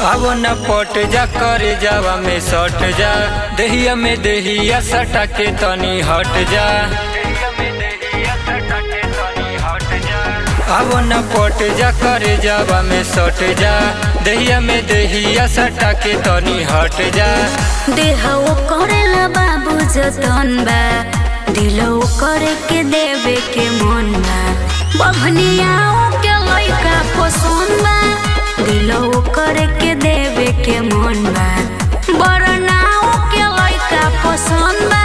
आवो न पट जा करे जावा में सट जा, देहिया में देहिया सटा के तनी हट जा। आवो न पट जा करे जावा में सट जा, देहिया में देहिया सटा के तनी हट जा। देह वो करेला बाबू जतन बा, दिल वो करे के देवे के मन बा। बभनिया के लइका पसंद बा, दिल वो करे के देवे के मन बा। बरनाओ के लइका पसंद बा,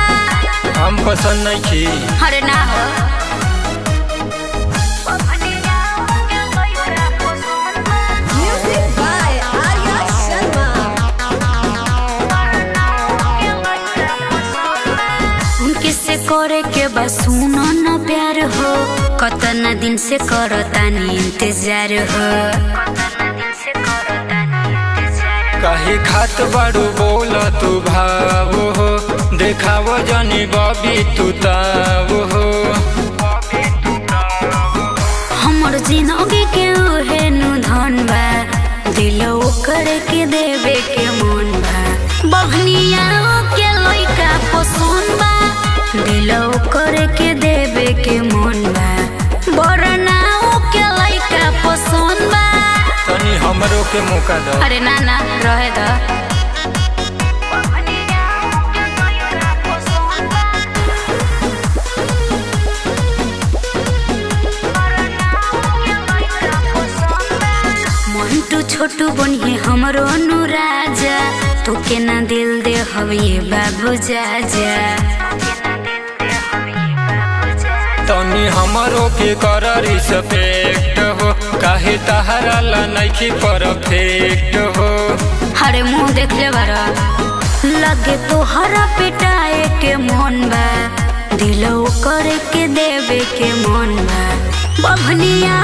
हम पसंद नहीं की। अरे ना हो करे के बस सुनो न प्यार हो, कतना दिन से करतानी इंतजार हो। कहीं खात बाड़ू बोल तू भाव हो, देखाव जनी बबी तू ताव हो। हमर जिंदगी के उहे नु धन बा, दिल करे के देवे के मन बा। बहनिया के लइका पसंद बा, दिल करे के देवे के मन बा। बरनाओ के लइका पसंद बा, तनी हमरो के मौका दो। अरे ना ना रहे द। मंटू छोटू बनिए हमरो अनुराजा, तू के ना दिल दे हवे बाबू जा जा। तनी हमरो के कर रिस्पेक्ट हो, काहे तहरा ला नइखी परफेक्ट हो। हरे मुँह देख ले बारा, लगे तो हरा पिटाए के मन बा, दिल करे के देवे के मन बा। बभनिया